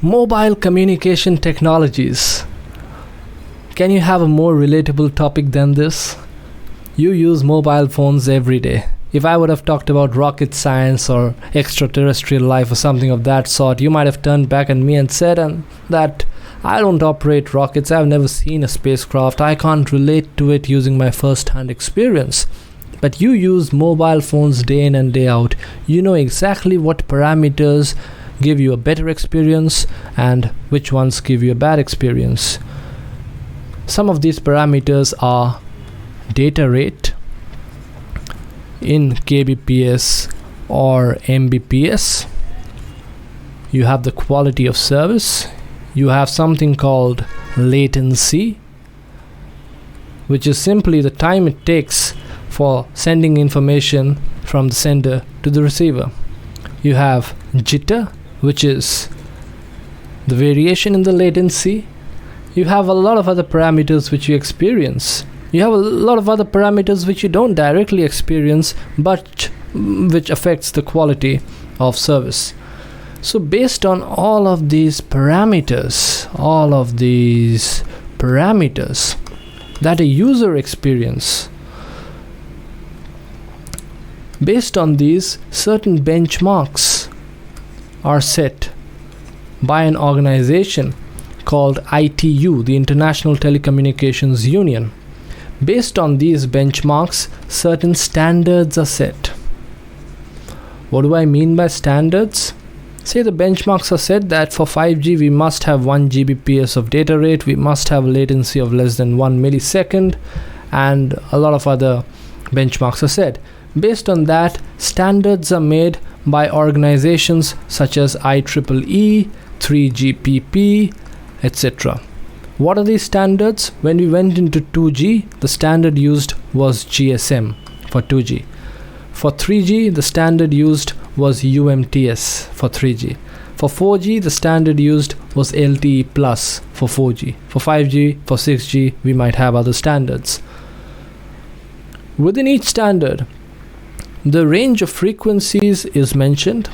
Mobile communication technologies. Can you have a more relatable topic than this? You use mobile phones every day. If I would have talked about rocket science or extraterrestrial life or something of that sort, you might have turned back at me and said that I don't operate rockets, I've never seen a spacecraft, I can't relate to it using my first-hand experience. But you use mobile phones day in and day out. You know exactly what parameters give you a better experience and which ones give you a bad experience. Some of these parameters are data rate in kbps or mbps. You have the quality of service. You have something called latency, which is simply the time it takes for sending information from the sender to the receiver. You have jitter, which is the variation in the latency. You have a lot of other parameters which you experience. You have a lot of other parameters which you don't directly experience, but which affects the quality of service. So based on all of these parameters that a user experience, based on these, certain benchmarks are set by an organization called ITU, the International Telecommunications Union. Based on these benchmarks, certain standards are set. What do I mean by standards? Say the benchmarks are set that for 5G we must have 1 Gbps of data rate, we must have a latency of less than 1 millisecond, and a lot of other benchmarks are set. Based on that, standards are made by organizations such as IEEE, 3GPP, etc. What are these standards? When we went into 2G, the standard used was GSM for 2G. For 3G, the standard used was UMTS for 3G. For 4G, the standard used was LTE Plus for 4G. For 5G, for 6G, we might have other standards. Within each standard, the range of frequencies is mentioned.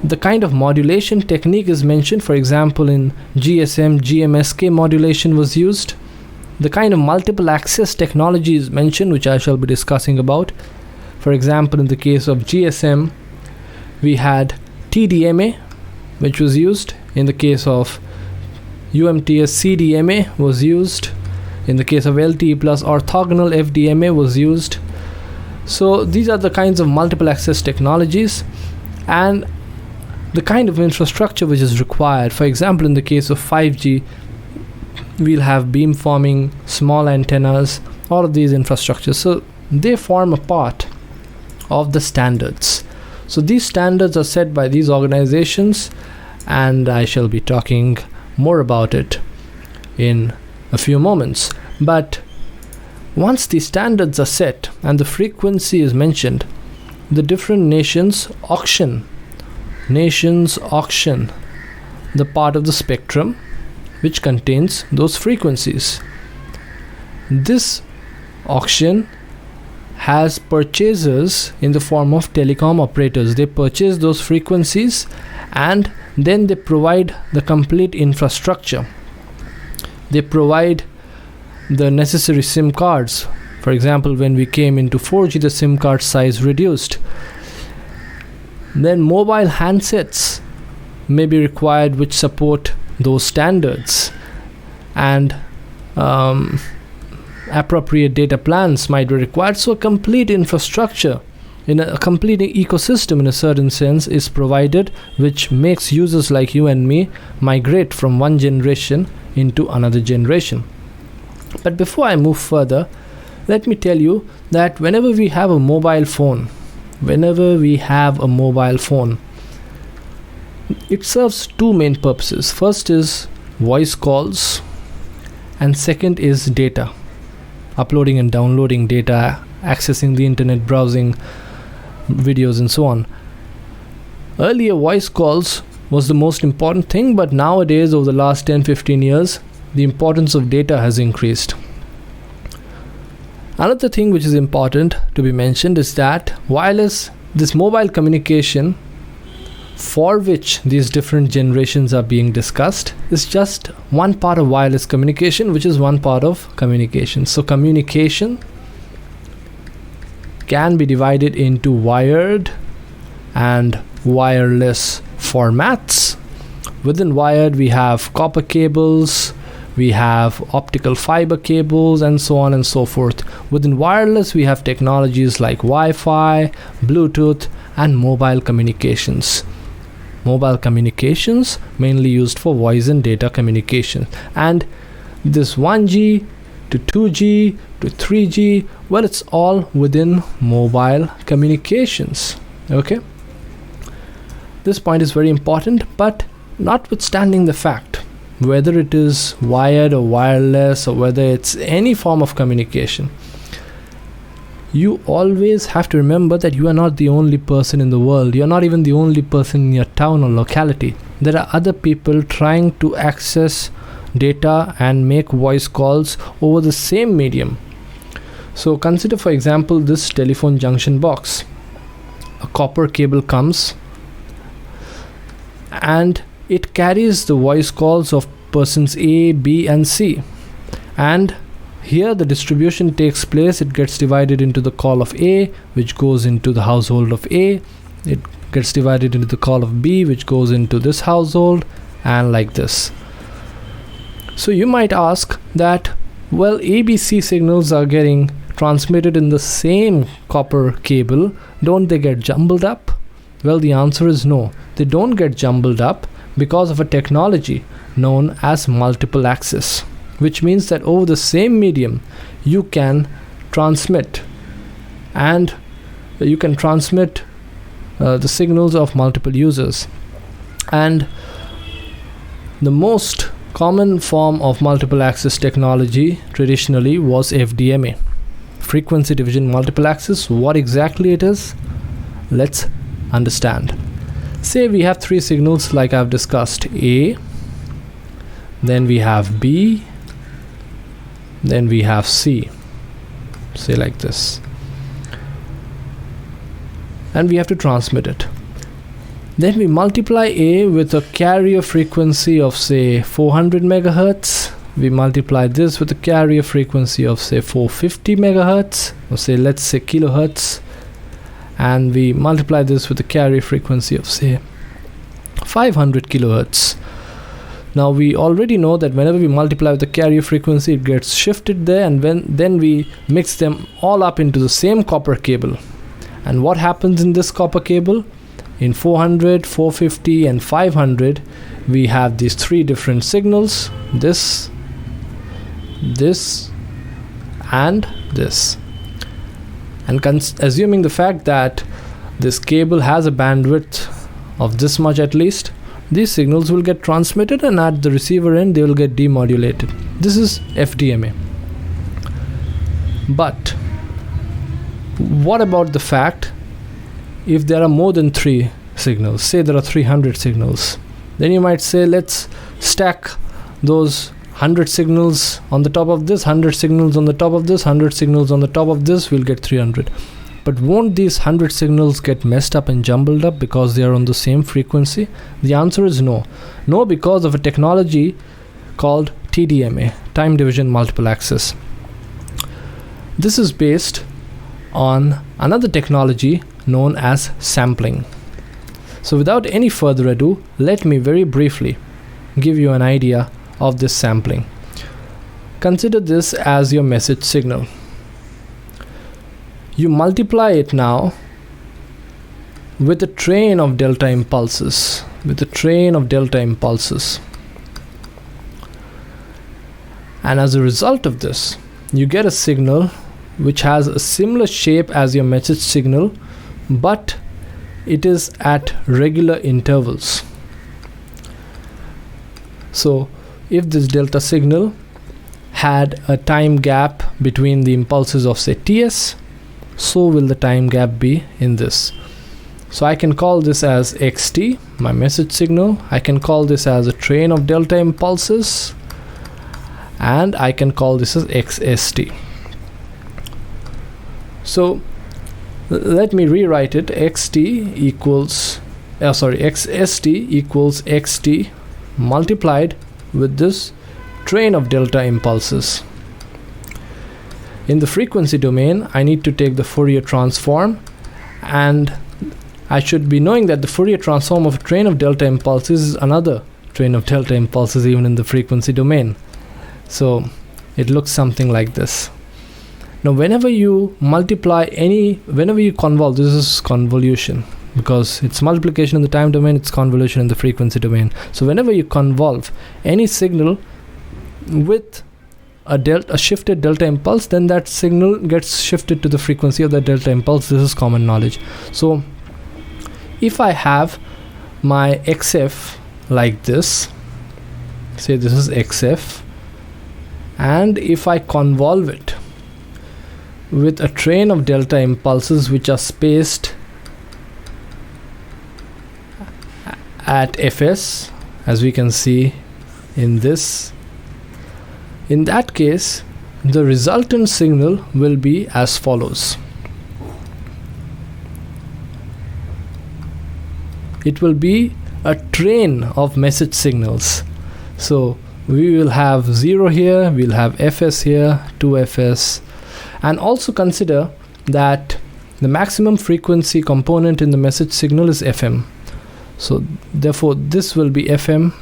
The kind of modulation technique is mentioned. For example, in GSM, GMSK modulation was used. The kind of multiple access technology is mentioned, which I shall be discussing about. For example, in the case of GSM, we had TDMA, which was used. In the case of UMTS, CDMA was used. In the case of LTE Plus, orthogonal FDMA was used. So these are the kinds of multiple access technologies and the kind of infrastructure which is required. For example, in the case of 5G, we'll have beamforming, small antennas, all of these infrastructures. So they form a part of the standards. So these standards are set by these organizations, and I shall be talking more about it in a few moments. But once the standards are set and the frequency is mentioned, the different nations auction the part of the spectrum which contains those frequencies. This auction has purchasers in the form of telecom operators. They purchase those frequencies and then they provide the complete infrastructure. They provide the necessary SIM cards. For example, when we came into 4G, the SIM card size reduced. Then mobile handsets may be required which support those standards, and appropriate data plans might be required. So a complete infrastructure in a complete ecosystem in a certain sense is provided, which makes users like you and me migrate from one generation into another generation. But before I move further, let me tell you that whenever we have a mobile phone, it serves two main purposes. First is voice calls, and second is data, uploading and downloading data, accessing the internet, browsing videos and so on. Earlier, voice calls was the most important thing, but nowadays, over the last 10-15 years, the importance of data has increased. Another thing which is important to be mentioned is that this mobile communication for which these different generations are being discussed is just one part of wireless communication, which is one part of communication. So communication can be divided into wired and wireless formats. Within wired, we have copper cables, we have optical fiber cables, and so on and so forth. Within wireless, we have technologies like Wi-Fi, Bluetooth, and mobile communications. Mobile communications mainly used for voice and data communication. And this 1G to 2G to 3G, well, it's all within mobile communications. Okay, this point is very important, but notwithstanding the fact whether it is wired or wireless or whether it's any form of communication, you always have to remember that you are not the only person in the world. You're not even the only person in your town or locality. There are other people trying to access data and make voice calls over the same medium. So consider, for example, this telephone junction box. A copper cable comes and it carries the voice calls of persons A, B, and C. And here the distribution takes place. It gets divided into the call of A, which goes into the household of A. It gets divided into the call of B, which goes into this household, and like this. So you might ask that, well, ABC signals are getting transmitted in the same copper cable. Don't they get jumbled up? Well, the answer is no. They don't get jumbled up because of a technology known as multiple access, which means that over the same medium you can transmit, and you can transmit the signals of multiple users. And the most common form of multiple access technology traditionally was FDMA, frequency division multiple access. What exactly it is, let's understand. Say we have three signals like I've discussed: A, then we have B, then we have C, say like this, and we have to transmit it. Then we multiply A with a carrier frequency of say 400 megahertz. We multiply this with a carrier frequency of say 450 megahertz, or say let's say kilohertz, and we multiply this with a carrier frequency of say 500 kilohertz. Now we already know that whenever we multiply with the carrier frequency, it gets shifted there, and then we mix them all up into the same copper cable. And what happens in this copper cable? In 400, 450, and 500, we have these three different signals: this, and this. And assuming the fact that this cable has a bandwidth of this much at least, these signals will get transmitted, and at the receiver end they will get demodulated. This is FDMA. But what about the fact if there are more than three signals? Say there are 300 signals. Then you might say, let's stack those 100 signals on the top of this, 100 signals on the top of this, 100 signals on the top of this, we'll get 300. But won't these 100 signals get messed up and jumbled up because they are on the same frequency? The answer is no. No, because of a technology called TDMA, time division multiple access. This is based on another technology known as sampling. So without any further ado, let me very briefly give you an idea of this sampling. Consider this as your message signal. You multiply it now with a train of delta impulses, and as a result of this, you get a signal which has a similar shape as your message signal, but it is at regular intervals. So if this delta signal had a time gap between the impulses of say Ts, so will the time gap be in this. So I can call this as xt, my message signal. I can call this as a train of delta impulses, and I can call this as xst. So let me rewrite it. Xt equals xst equals xt multiplied with this train of delta impulses. In the frequency domain, I need to take the Fourier transform, and I should be knowing that the Fourier transform of a train of delta impulses is another train of delta impulses even in the frequency domain. So it looks something like this. Now whenever you convolve, this is convolution because it's multiplication in the time domain, it's convolution in the frequency domain. So whenever you convolve any signal with a shifted delta impulse, then that signal gets shifted to the frequency of the delta impulse. This is common knowledge. So if I have my xf like this, say this is xf, and if I convolve it with a train of delta impulses which are spaced at fs, as we can see in this, in that case the resultant signal will be as follows. It will be a train of message signals. So we will have 0 here, we'll have fs here, 2fs, and also consider that the maximum frequency component in the message signal is fm. So therefore this will be fm,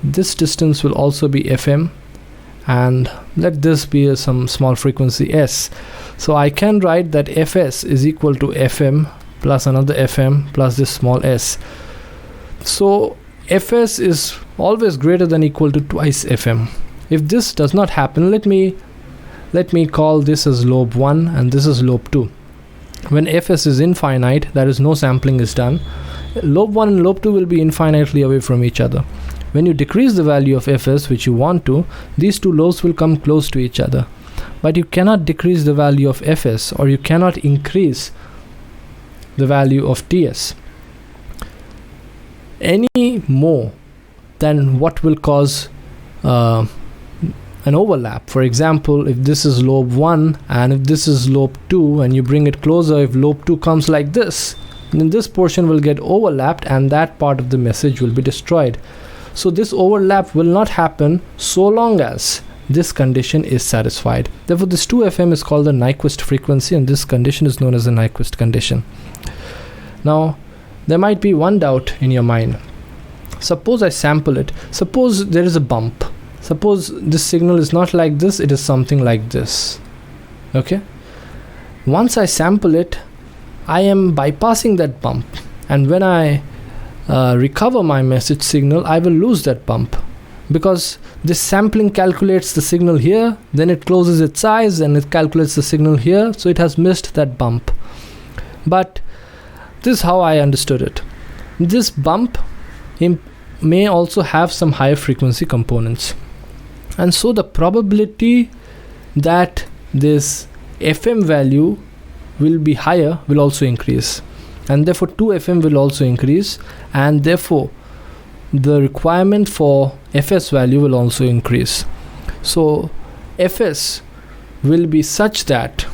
this distance will also be fm, and let this be some small frequency s. So I can write that fs is equal to fm plus another fm plus this small s. So fs is always greater than equal to twice fm. If this does not happen, let me call this as lobe 1 and this is lobe 2. When fs is infinite, that is no sampling is done, lobe 1 and lobe 2 will be infinitely away from each other. When you decrease the value of fs, which you want to, these two lobes will come close to each other. But you cannot decrease the value of fs, or you cannot increase the value of ts any more than what will cause an overlap. For example, if this is lobe 1 and if this is lobe 2 and you bring it closer, if lobe 2 comes like this, then this portion will get overlapped and that part of the message will be destroyed. So this overlap will not happen so long as this condition is satisfied. Therefore this 2fm is called the Nyquist frequency, and this condition is known as the Nyquist condition. Now there might be one doubt in your mind. Suppose I sample it. Suppose there is a bump. Suppose this signal is not like this, it is something like this. Okay? Once I sample it, I am bypassing that bump, and when I recover my message signal, I will lose that bump, because this sampling calculates the signal here, then it closes its eyes and it calculates the signal here, so it has missed that bump. But this is how I understood it. This bump may also have some higher frequency components, and so the probability that this fm value will be higher will also increase, and therefore 2fm will also increase, and therefore the requirement for fs value will also increase. So fs will be such that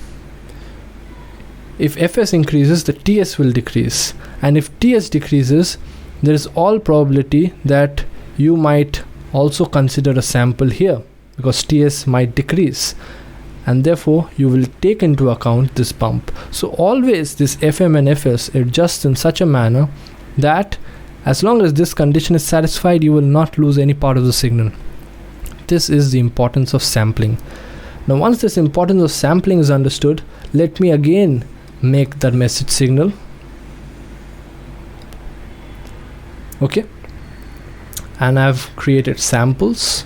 if fs increases, the ts will decrease, and if ts decreases, there is all probability that you might also consider a sample here, because ts might decrease, and therefore you will take into account this bump. So always this fm and fs adjust in such a manner that as long as this condition is satisfied, you will not lose any part of the signal. This is the importance of sampling. Now once this importance of sampling is understood, let me again make that message signal. Okay, and I've created samples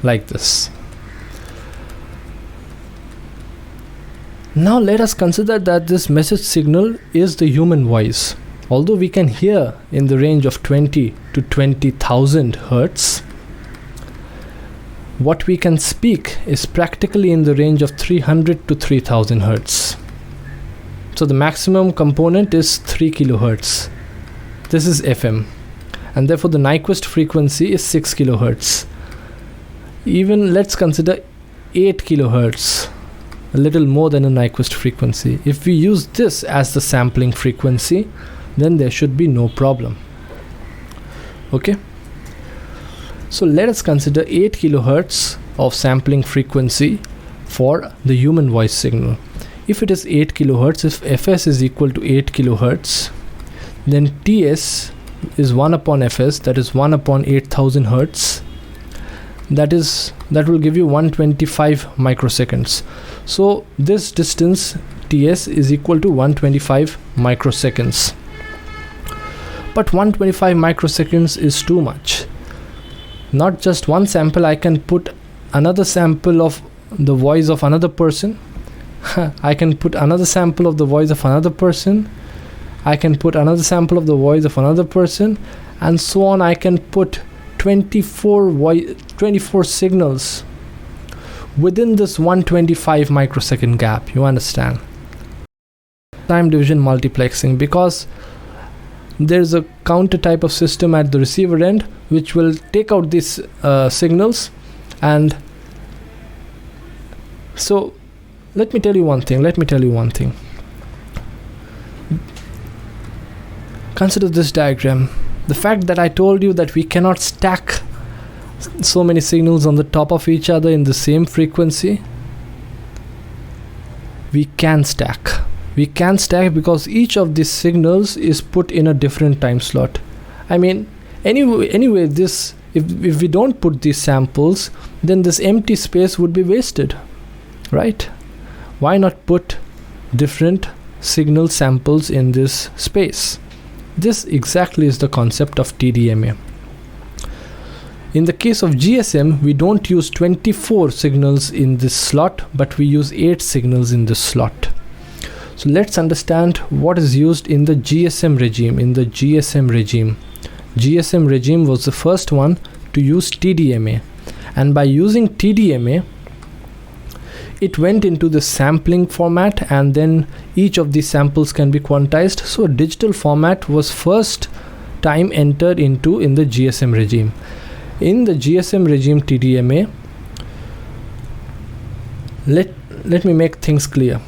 like this. Now let us consider that this message signal is the human voice. Although we can hear in the range of 20 to 20,000 hertz, what we can speak is practically in the range of 300 to 3000 hertz. So the maximum component is 3 kilohertz. This is FM, and therefore the Nyquist frequency is 6 kilohertz. Even let's consider 8 kilohertz, a little more than a Nyquist frequency. If we use this as the sampling frequency, then there should be no problem. Okay, so let us consider 8 kilohertz of sampling frequency for the human voice signal. If it is 8 kilohertz, if fs is equal to 8 kilohertz, then ts is 1 upon fs, that is 1 upon 8000 hertz. That will give you 125 microseconds. So this distance ts is equal to 125 microseconds. But 125 microseconds is too much. Not just one sample, I can put another sample of the voice of another person. I can put another sample of the voice of another person. I can put another sample of the voice of another person, and so on. I can put 24 signals within this 125 microsecond gap. You understand? Time division multiplexing, because there's a counter type of system at the receiver end which will take out these signals. And so let me tell you one thing. Consider this diagram. The fact that I told you that we cannot stack so many signals on the top of each other in the same frequency, we can stack because each of these signals is put in a different time slot. I mean, anyway this, if we don't put these samples, then this empty space would be wasted, right? Why not put different signal samples in this space? This exactly is the concept of TDMA. In the case of GSM, we don't use 24 signals in this slot, but we use 8 signals in this slot. So let's understand what is used in the GSM regime. GSM regime was the first one to use TDMA, and by using TDMA, it went into the sampling format, and then each of these samples can be quantized. So digital format was first time entered into in the GSM regime. In the GSM regime TDMA, let me make things clear.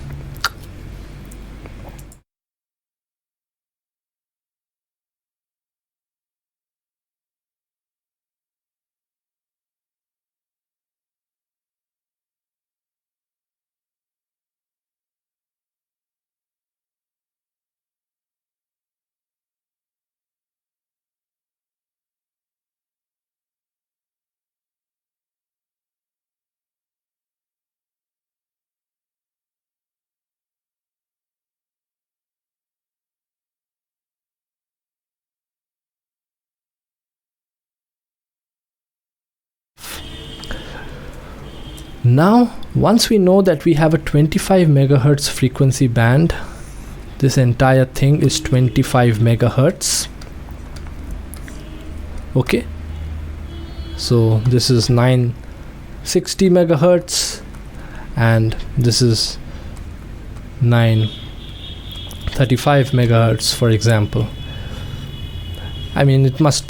Now, once we know that we have a 25 megahertz frequency band, this entire thing is 25 megahertz. Okay, so this is 960 megahertz, and this is 935 megahertz, for example. I mean, it must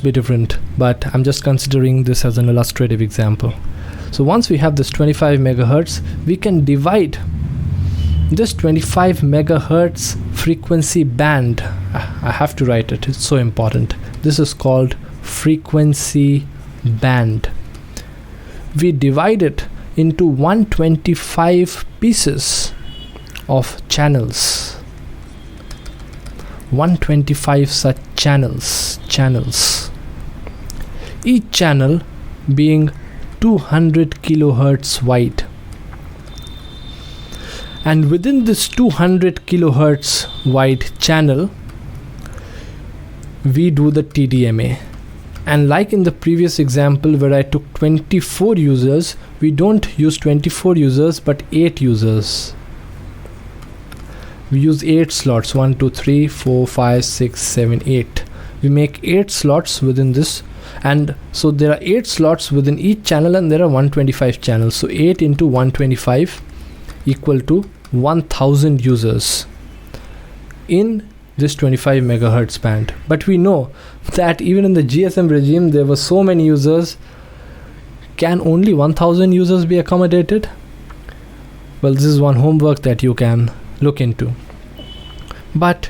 be different, but I'm just considering this as an illustrative example. So once we have this 25 megahertz, we can divide this 25 megahertz frequency band. I have to write it, it's so important. This is called frequency band. We divide it into 125 pieces of channels. 125 such channels. Each channel being 200 kilohertz wide, and within this 200 kilohertz wide channel we do the TDMA. And like in the previous example where I took 24 users, we don't use 24 users but 8 users. We use 8 slots, 1 2 3 4 5 6 7 8. We make 8 slots within this. And so there are 8 slots within each channel, and there are 125 channels. So 8 into 125 equal to 1000 users in this 25 megahertz band. But we know that even in the GSM regime there were so many users. Can only 1000 users be accommodated? Well, this is one homework that you can look into. But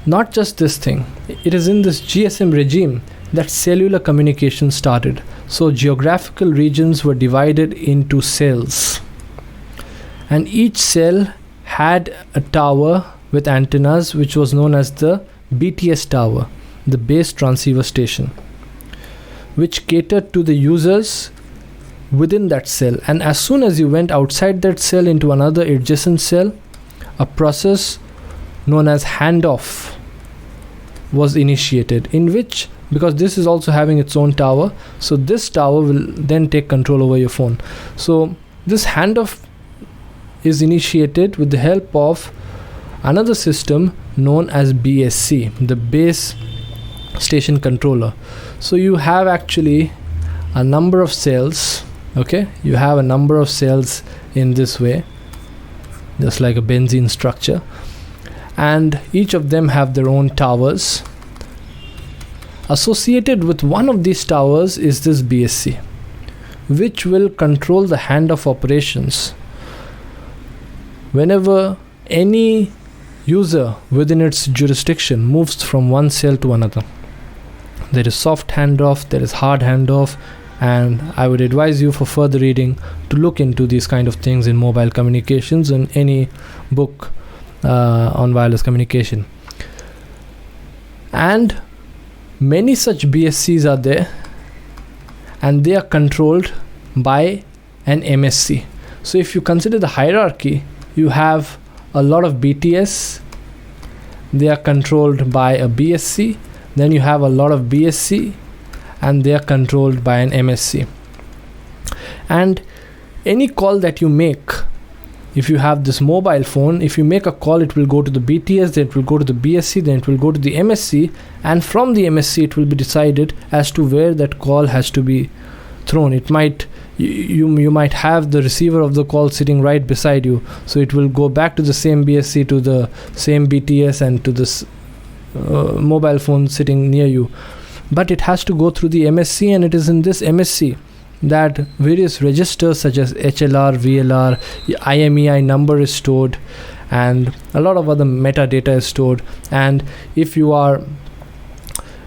Not just this thing, it is in this GSM regime that cellular communication started. So geographical regions were divided into cells, and each cell had a tower with antennas, which was known as the BTS tower, the base transceiver station, which catered to the users within that cell. And as soon as you went outside that cell into another adjacent cell, a process known as handoff was initiated, in which, because this is also having its own tower, so this tower will then take control over your phone. So this handoff is initiated with the help of another system known as BSC, the base station controller. So you have actually a number of cells, okay? You have a number of cells in this way, just like a benzene structure, and each of them have their own towers. Associated with one of these towers is this BSC, which will control the handoff operations whenever any user within its jurisdiction moves from one cell to another. There is soft handoff, there is hard handoff, and I would advise you for further reading to look into these kind of things in mobile communications and any book on wireless communication. And many such BSCs are there, and they are controlled by an MSC. So if you consider the hierarchy, you have a lot of BTS, they are controlled by a BSC, then you have a lot of BSC, and they are controlled by an MSC. And any call that you make, if you have this mobile phone, if you make a call, it will go to the BTS, then it will go to the BSC, then it will go to the MSC, and from the MSC it will be decided as to where that call has to be thrown. It might, you might have the receiver of the call sitting right beside you, so it will go back to the same BSC, to the same BTS, and to this mobile phone sitting near you. But it has to go through the MSC, and it is in this MSC that various registers such as HLR, VLR, IMEI number is stored, and a lot of other metadata is stored. And if you have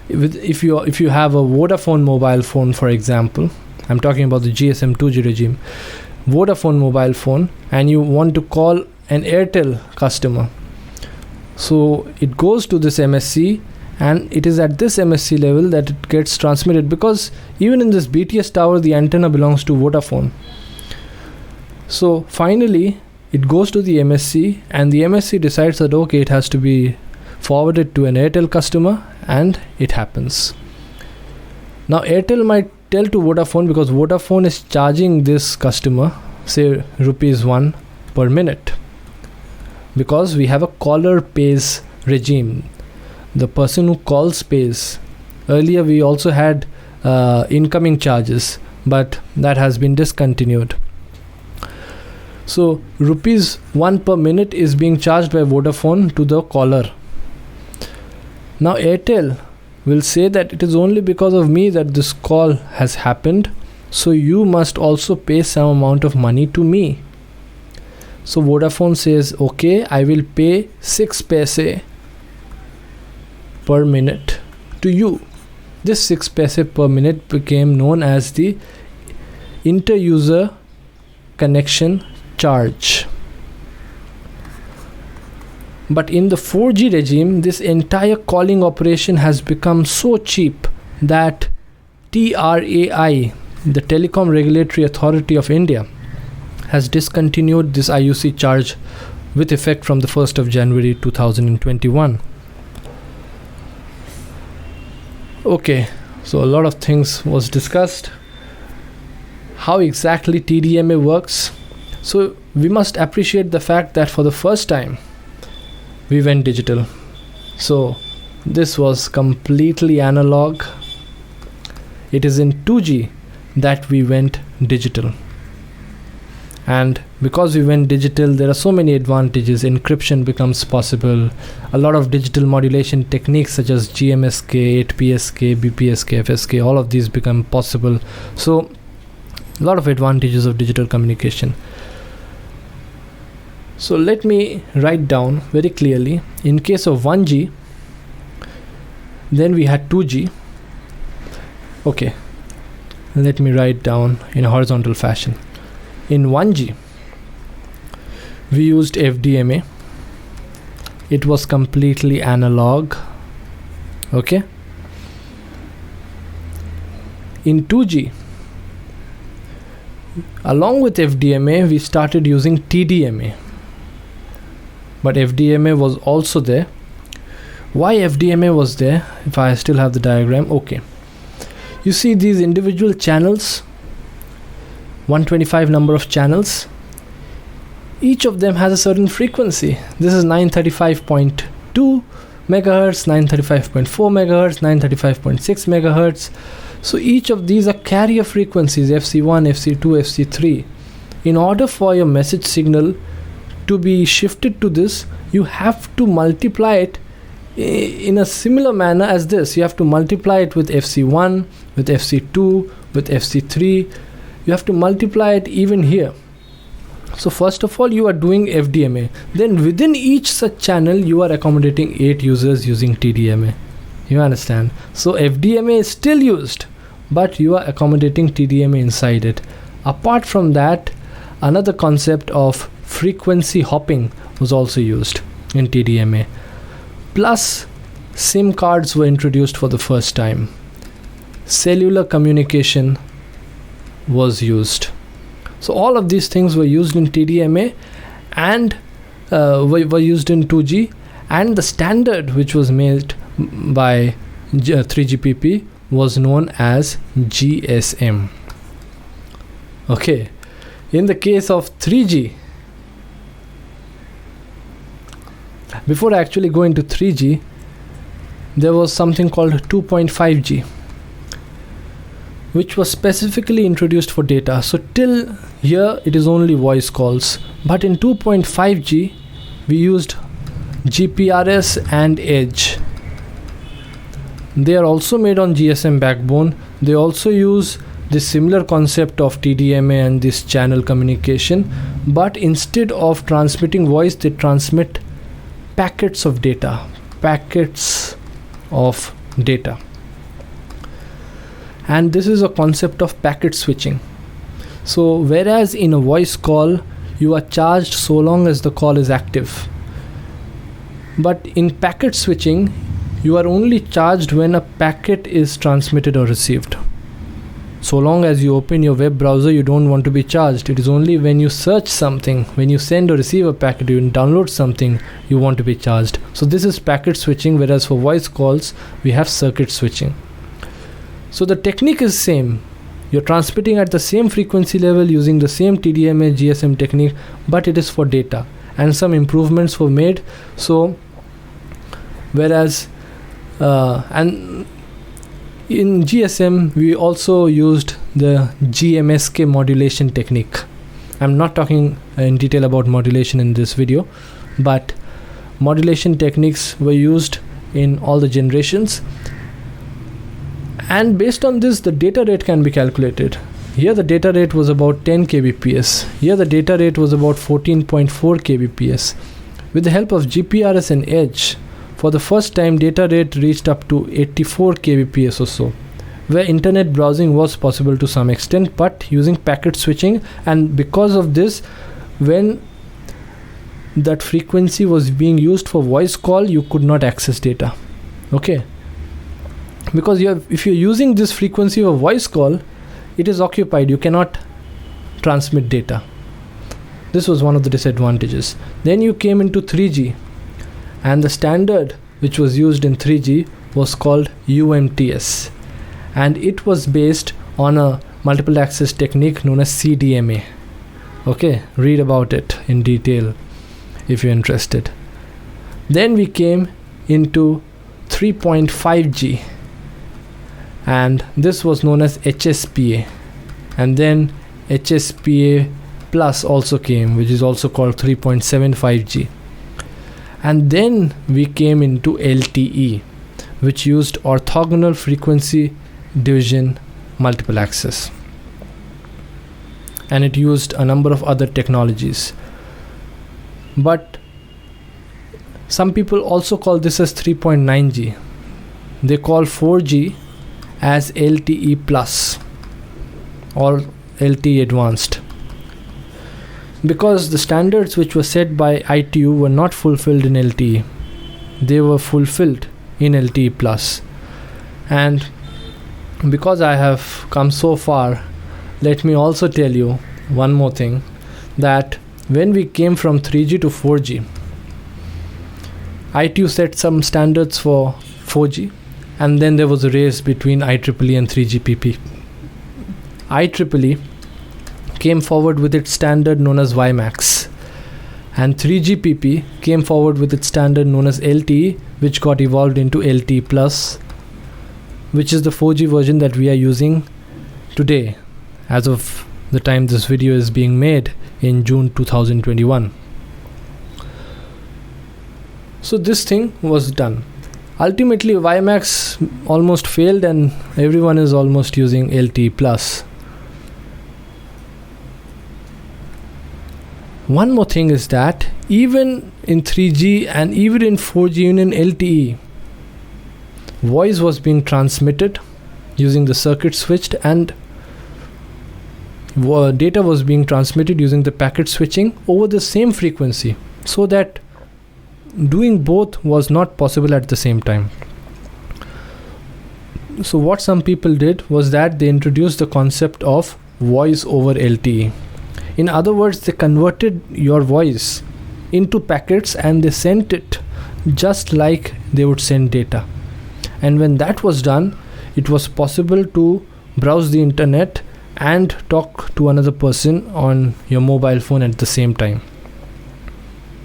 a Vodafone mobile phone, for example, I'm talking about the GSM 2G regime, Vodafone mobile phone, and you want to call an Airtel customer, so it goes to this MSC, and it is at this MSC level that it gets transmitted, because even in this BTS tower the antenna belongs to Vodafone. So finally it goes to the MSC, and the MSC decides that okay, it has to be forwarded to an Airtel customer, and it happens. Now Airtel might tell to Vodafone, because Vodafone is charging this customer say ₹1 per minute, because we have a caller pays regime. The person who calls pays. Earlier we also had incoming charges, but that has been discontinued. So ₹1 per minute is being charged by Vodafone to the caller. Now Airtel will say that it is only because of me that this call has happened, so you must also pay some amount of money to me. So Vodafone says, okay, I will pay 6 paise per minute to you. This 6 paise per minute became known as the inter-user connection charge. But in the 4G regime, this entire calling operation has become so cheap that TRAI, the Telecom Regulatory Authority of India, has discontinued this IUC charge with effect from the 1st of January 2021. Okay, so a lot of things was discussed. How exactly TDMA works? So we must appreciate the fact that for the first time we went digital. So this was completely analog. It is in 2G that we went digital. And because we went digital, there are so many advantages. Encryption becomes possible. A lot of digital modulation techniques such as GMSK, 8PSK, BPSK, FSK, all of these become possible. So a lot of advantages of digital communication. So let me write down very clearly. In case of 1G, Then we had 2G. Okay, let me write down in a horizontal fashion. In 1G, we used FDMA. It was completely analog. Okay. In 2G, along with FDMA, we started using TDMA. But FDMA was also there. Why FDMA was there? If I still have the diagram. Okay. You see these individual channels, 125 number of channels. Each of them has a certain frequency. This is 935.2 megahertz, 935.4 megahertz, 935.6 megahertz. So each of these are carrier frequencies, FC1, FC2, FC3. In order for your message signal to be shifted to this, you have to multiply it in a similar manner as this. You have to multiply it with FC1, with FC2, with FC3. You have to multiply it even here. So first of all, you are doing FDMA. Then within each such channel, you are accommodating 8 users using TDMA. You understand? So FDMA is still used, but you are accommodating TDMA inside it. Apart from that, another concept of frequency hopping was also used in TDMA. Plus, SIM cards were introduced for the first time. Cellular communication was used. So all of these things were used in TDMA and were used in 2G, and the standard which was made by 3GPP was known as GSM. Okay, in the case of 3G, before I actually go into 3G, there was something called 2.5G, which was specifically introduced for data. So till here it is only voice calls, but in 2.5G we used GPRS and Edge. They are also made on GSM backbone. They also use this similar concept of TDMA and this channel communication, but instead of transmitting voice, they transmit packets of data. And this is a concept of packet switching. So whereas in a voice call you are charged so long as the call is active, but in packet switching you are only charged when a packet is transmitted or received. So long as you open your web browser, you don't want to be charged. It is only when you search something, when you send or receive a packet, you download something, you want to be charged. So this is packet switching, whereas for voice calls we have circuit switching. So the technique is same. You're transmitting at the same frequency level using the same TDMA GSM technique, but it is for data, and some improvements were made. So whereas and in GSM we also used the GMSK modulation technique. I'm not talking in detail about modulation in this video, but modulation techniques were used in all the generations, and based on this the data rate can be calculated. Here the data rate was about 10 kbps. Here the data rate was about 14.4 kbps. With the help of GPRS and Edge, for the first time data rate reached up to 84 kbps or so, where internet browsing was possible to some extent, but using packet switching. And because of this, when that frequency was being used for voice call, you could not access data. Okay, because if you're using this frequency of voice call, it is occupied, you cannot transmit data. This was one of the disadvantages. Then you came into 3G, and the standard which was used in 3G was called UMTS, and it was based on a multiple access technique known as CDMA. Okay, read about it in detail if you're interested. Then we came into 3.5G, and this was known as HSPA, and then HSPA plus also came, which is also called 3.75G. And then we came into LTE, which used orthogonal frequency division multiple access, and it used a number of other technologies. But some people also call this as 3.9G. they call 4G as LTE Plus or LTE Advanced, because the standards which were set by ITU were not fulfilled in LTE. They were fulfilled in LTE Plus. And because I have come so far, let me also tell you one more thing, that when we came from 3G to 4G, ITU set some standards for 4G, and then there was a race between IEEE and 3GPP. IEEE came forward with its standard known as WiMAX, and 3GPP came forward with its standard known as LTE, which got evolved into LTE Plus, which is the 4G version that we are using today as of the time this video is being made in June 2021. So this thing was done. Ultimately, WiMAX almost failed and everyone is almost using LTE Plus. One more thing is that even in 3G and even in 4G, even in LTE, voice was being transmitted using the circuit switched, and data was being transmitted using the packet switching over the same frequency, so that doing both was not possible at the same time. So what some people did was that they introduced the concept of voice over LTE. In other words, they converted your voice into packets and they sent it just like they would send data. And when that was done, it was possible to browse the internet and talk to another person on your mobile phone at the same time.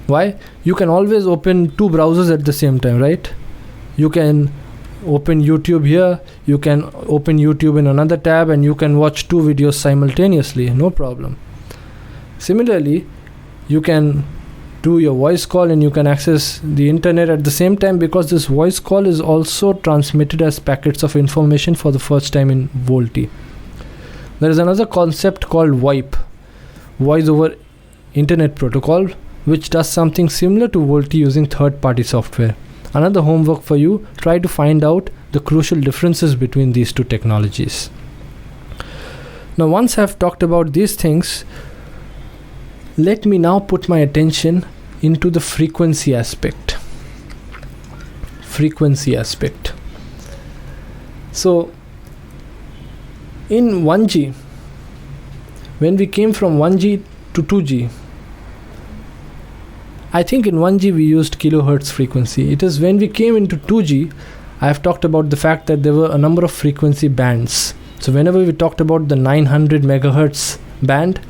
Why? You can always open two browsers at the same time, right? You can open YouTube here, you can open YouTube in another tab, and you can watch two videos simultaneously, no problem. Similarly, you can do your voice call and you can access the internet at the same time, because this voice call is also transmitted as packets of information for the first time in VoLTE. There is another concept called VoIP, Voice over Internet Protocol, which does something similar to VoLTE using third-party software. Another homework for you, try to find out the crucial differences between these two technologies. Now, once I've talked about these things, let me now put my attention into the frequency aspect. So, in 1G, when we came from 1G to 2G, I think in 1G we used kilohertz frequency. It is when we came into 2G, I have talked about the fact that there were a number of frequency bands. So whenever we talked about the 900 megahertz band,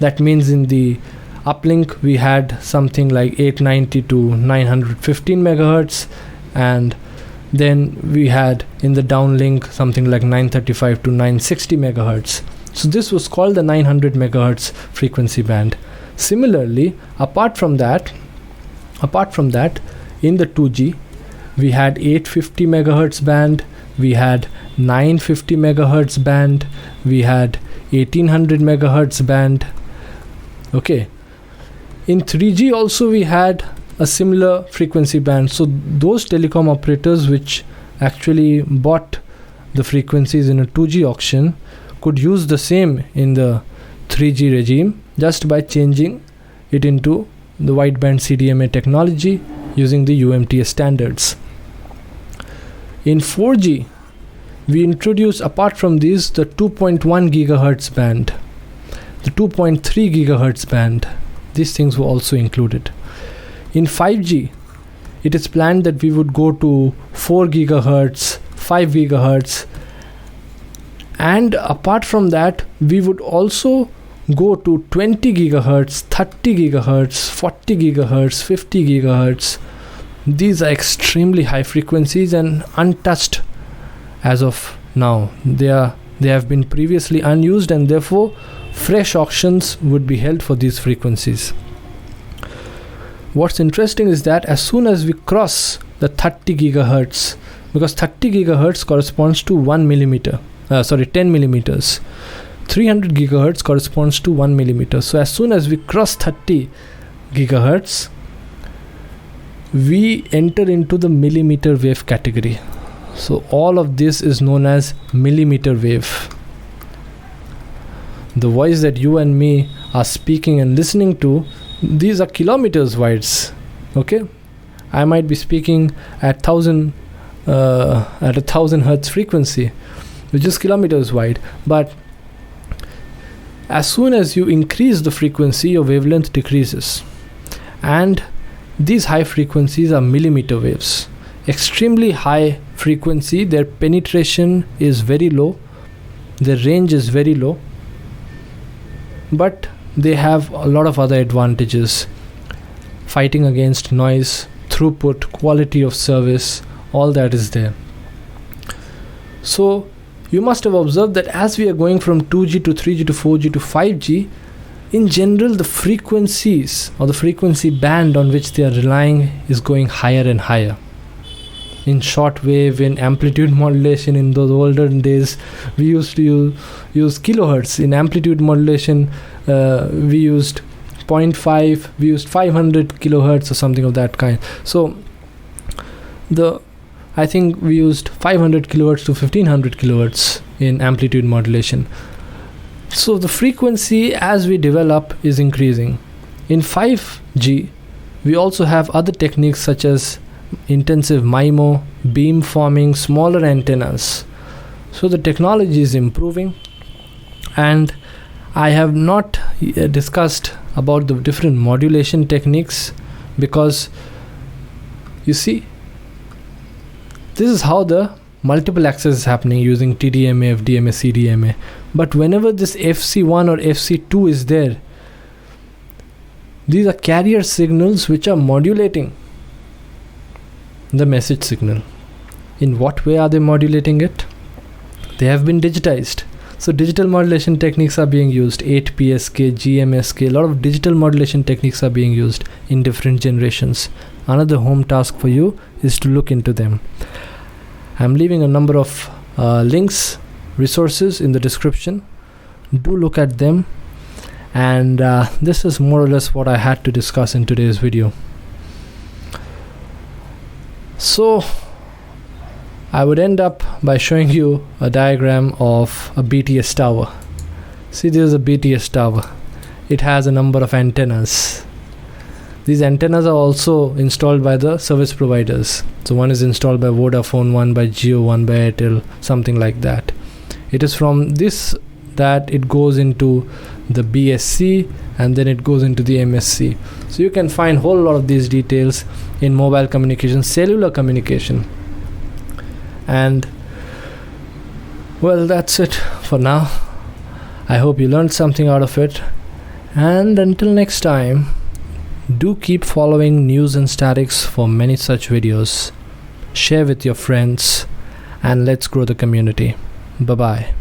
that means in the uplink we had something like 890 to 915 megahertz, and then we had in the downlink something like 935 to 960 megahertz. So this was called the 900 megahertz frequency band. Similarly, apart from that, in the 2G, we had 850 megahertz band, we had 950 megahertz band, we had 1800 megahertz band. Okay. In 3G also we had a similar frequency band. So those telecom operators which actually bought the frequencies in a 2G auction could use the same in the 3G regime just by changing it into the wideband CDMA technology using the UMTS standards. In 4G, we introduced, apart from these, the 2.1 gigahertz band, the 2.3 gigahertz band. These things were also included. In 5G, it is planned that we would go to 4 gigahertz, 5 gigahertz, and apart from that, we would also go to 20 gigahertz, 30 gigahertz, 40 gigahertz, 50 gigahertz. These are extremely high frequencies and untouched as of now. They have been previously unused, and therefore fresh auctions would be held for these frequencies. What's interesting is that as soon as we cross the 30 gigahertz, because 30 gigahertz corresponds to 10 millimeters. 300 gigahertz corresponds to 1 millimeter. So as soon as we cross 30 gigahertz, we enter into the millimeter wave category. So all of this is known as millimeter wave. The voice that you and me are speaking and listening to, these are kilometers wide. Okay, I might be speaking at 1000 hertz frequency, which is kilometers wide, but as soon as you increase the frequency, your wavelength decreases, and these high frequencies are millimeter waves. Extremely high frequency, their penetration is very low, their range is very low, but they have a lot of other advantages: fighting against noise, throughput, quality of service, all that is there. So you must have observed that as we are going from 2G to 3G to 4G to 5G, in general the frequencies or the frequency band on which they are relying is going higher and higher. In shortwave, in amplitude modulation, in those olden days, we used to use kilohertz. In amplitude modulation, we used 0.5, we used 500 kilohertz or something of that kind. So I think we used 500 kilohertz to 1500 kilohertz in amplitude modulation. So the frequency as we develop is increasing. In 5G, we also have other techniques such as intensive MIMO, beam forming, smaller antennas. So the technology is improving, and I have not discussed about the different modulation techniques, because you see, this is how the multiple access is happening using TDMA, FDMA, CDMA. But whenever this FC1 or FC2 is there, these are carrier signals which are modulating the message signal. In what way are they modulating it? They have been digitized. So digital modulation techniques are being used, 8PSK, GMSK, a lot of digital modulation techniques are being used in different generations. Another home task for you is to look into them. I'm leaving a number of links, resources in the description. Do look at them. And this is more or less what I had to discuss in today's video. So I would end up by showing you a diagram of a BTS tower. See, this is a BTS tower. It has a number of antennas. These antennas are also installed by the service providers. So one is installed by Vodafone, one by Jio, one by Airtel, something like that. It is from this that it goes into the BSC, and then it goes into the MSC. So you can find a whole lot of these details in mobile communication, cellular communication. And well, that's it for now. I hope you learned something out of it, and until next time, do keep following News and Statics for many such videos. Share with your friends, and let's grow the community. Bye bye.